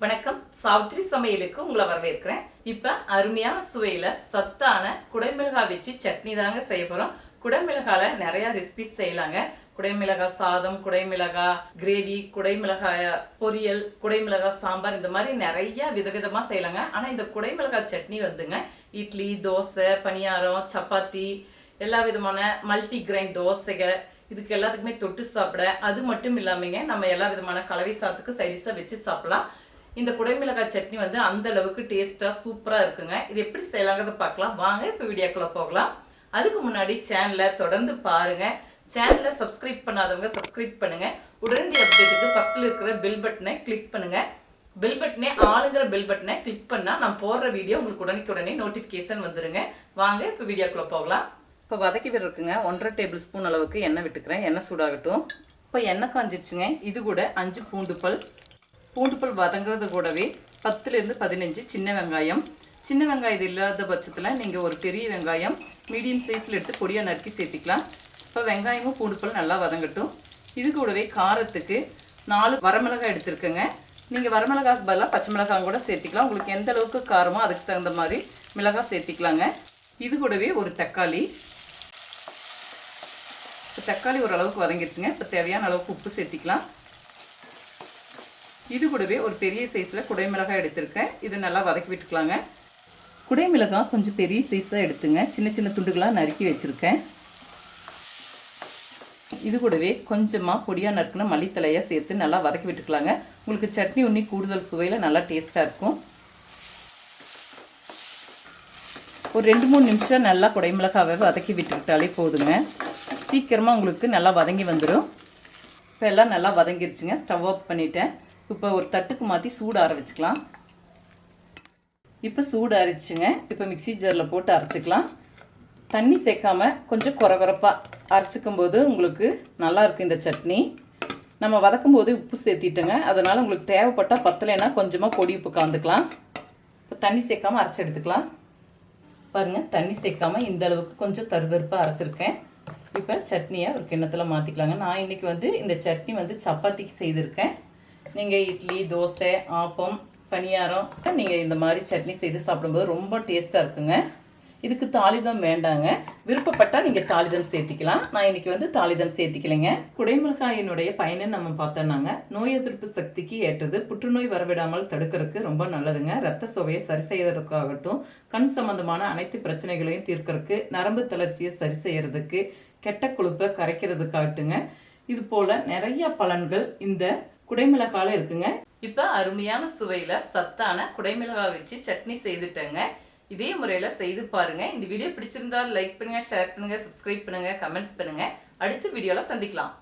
வணக்கம். சாவித்ரி சமையலுக்கு உங்களை வரவேற்கிறேன். இப்ப அருமையான சுவையில சத்தான குடைமிளகாய் வச்சு சட்னி தாங்க செய்ய போறோம். குடைமிளகால நிறைய ரெசிபிஸ் செய்யலாங்க. குடைமிளகாய் சாதம், குடைமிளகாய் கிரேவி, குடைமிளகாய் பொரியல், குடைமிளகாய் சாம்பார், இந்த மாதிரி நிறைய விதவிதமா செய்யலாங்க. ஆனா இந்த குடைமிளகாய் சட்னி வந்துங்க இட்லி, தோசை, பணியாரம், சப்பாத்தி, எல்லா விதமான மல்டி கிரைன் தோசைகள் இதுக்கு எல்லாத்துக்குமே தொட்டு சாப்பிட, அது மட்டும் இல்லாமங்க நம்ம எல்லா விதமான கலவை சாதத்துக்கு சைடிஷா வச்சு சாப்பிடலாம். இந்த குடைமிளகாய் சட்னி வந்து அந்த அளவுக்கு டேஸ்டா சூப்பரா இருக்குங்க. இது எப்படி செய்யலாங்கிறத பார்க்கலாம் வாங்க. இப்போ வீடியோக்குள்ள போகலாம். அதுக்கு முன்னாடி சேனலை தொடர்ந்து பாருங்க. சேனலை சப்ஸ்கிரைப் பண்ணாதவங்க சப்ஸ்கிரைப் பண்ணுங்க. உடனடி அப்டேட்டுக்கு பக்கத்தில் இருக்கிற பெல் பட்டனை கிளிக் பண்ணுங்க. பெல் பட்டனே ஆளுங்கிற பெல் பட்டனை கிளிக் பண்ணா நான் போடுற வீடியோ உங்களுக்கு உடனே நோட்டிபிகேஷன் வந்துருங்க. வாங்க இப்போ வீடியோக்குள்ள போகலாம். இப்போ வதக்கி விடுறதுக்குங்க 1.5 டேபிள் ஸ்பூன் அளவுக்கு எண்ணெய் விட்டுக்கிறேன். எண்ணெய் சூடாகட்டும். இப்போ எண்ணெய் காஞ்சிச்சுங்க. இது கூட 5 பூண்டு பல் வதங்குறது கூடவே 10லேருந்து 15 சின்ன வெங்காயம். சின்ன வெங்காயம் இது இல்லாத பட்சத்தில் நீங்கள் ஒரு பெரிய வெங்காயம் மீடியம் சைஸில் எடுத்து பொடியாக நறுக்கி சேர்த்திக்கலாம். இப்போ வெங்காயமும் பூண்டு பல் நல்லா வதங்கட்டும். இது கூடவே காரத்துக்கு 4 வரமிளகாய் எடுத்துருக்கேங்க. நீங்கள் வரமிளகாய்க்கு பதிலாக பச்சை மிளகாய் கூட சேர்த்திக்கலாம். உங்களுக்கு எந்த அளவுக்கு காரமோ அதுக்கு தகுந்த மாதிரி மிளகாய் சேர்த்திக்கலாங்க. இது கூடவே ஒரு தக்காளி. தக்காளி ஓரளவுக்கு வதங்கிடுச்சுங்க. இப்போ தேவையான அளவுக்கு உப்பு சேர்த்திக்கலாம். இது கூடவே ஒரு பெரிய சைஸில் குடைமிளகாய் எடுத்திருக்கேன். இது நல்லா வதக்கி விட்டுக்கலாங்க. குடைமிளகாய் கொஞ்சம் பெரிய சைஸாக எடுத்துங்க. சின்ன சின்ன துண்டுகளாக நறுக்கி வச்சுருக்கேன். இது கூடவே கொஞ்சமாக பொடியாக நறுக்குன மல்லித்தலையாக சேர்த்து நல்லா வதக்கி விட்டுக்கலாங்க. உங்களுக்கு சட்னி உண்ணி கூடுதல் சுவையில் நல்லா டேஸ்ட்டாக இருக்கும். ஒரு 2-3 நிமிஷம் நல்லா குடைமிளகாவை வதக்கி விட்டுக்கிட்டாலே போதுங்க. சீக்கிரமாக உங்களுக்கு நல்லா வதங்கி வந்துடும். இப்போ எல்லாம் நல்லா வதங்கிருச்சுங்க. ஸ்டவ் ஆஃப் பண்ணிவிட்டேன். இப்போ ஒரு தட்டுக்கு மாற்றி சூடு ஆற வச்சுக்கலாம். இப்போ சூடு அரைச்சுங்க. இப்போ மிக்சி ஜாரில் போட்டு அரைச்சிக்கலாம். தண்ணி சேர்க்காம கொஞ்சம் குறகுறப்பாக அரைச்சிக்கும் போது உங்களுக்கு நல்லாயிருக்கும் இந்த சட்னி. நம்ம வதக்கும் போது உப்பு சேர்த்திட்டோங்க. அதனால் உங்களுக்கு தேவைப்பட்டால் பத்தலைன்னா கொஞ்சமாக பொடி உப்பு கலந்துக்கலாம். இப்போ தண்ணி சேர்க்காம அரைச்சி எடுத்துக்கலாம். பாருங்கள், தண்ணி சேர்க்காம இந்த அளவுக்கு கொஞ்சம் தருதருப்பாக அரைச்சிருக்கேன். இப்போ சட்னியை ஒரு கிண்ணத்தில் மாற்றிக்கலாங்க. நான் இன்றைக்கி வந்து இந்த சட்னி வந்து சப்பாத்திக்கு செய்திருக்கேன். நீங்கள் இட்லி, தோசை, ஆப்பம், பணியாரம் நீங்கள் இந்த மாதிரி சட்னி செய்து சாப்பிடும்போது ரொம்ப டேஸ்ட்டாக இருக்குங்க. இதுக்கு தாளிதம் வேண்டாங்க. விருப்பப்பட்டால் நீங்கள் தாளிதம் சேர்த்திக்கலாம். நான் இன்றைக்கி வந்து தாளிதம் சேர்த்திக்கலைங்க. குடைமிளகாயினுடைய பயனை நம்ம பார்த்தோன்னாங்க, நோய் எதிர்ப்பு சக்திக்கு ஏற்றது, புற்றுநோய் வரவிடாமல் தடுக்கிறதுக்கு ரொம்ப நல்லதுங்க. ரத்த சோகையை சரி செய்யறதுக்காகட்டும், கண் சம்பந்தமான அனைத்து பிரச்சனைகளையும் தீர்க்கறதுக்கு, நரம்பு தளர்ச்சியை சரி செய்யறதுக்கு, கெட்ட கொழுப்பை கரைக்கிறதுக்காகட்டுங்க. இது போல நிறைய பலன்கள் இந்த குடைமிளகால இருக்குங்க. இப்ப அருமையான சுவையில சத்தான குடைமிளகாய் வச்சு சட்னி செய்துட்டேங்க. இதே முறையில செய்து பாருங்க. இந்த வீடியோ பிடிச்சிருந்தா லைக் பண்ணுங்க, ஷேர் பண்ணுங்க, சப்ஸ்கிரைப் பண்ணுங்க, கமெண்ட்ஸ் பண்ணுங்க. அடுத்த வீடியோல சந்திக்கலாம்.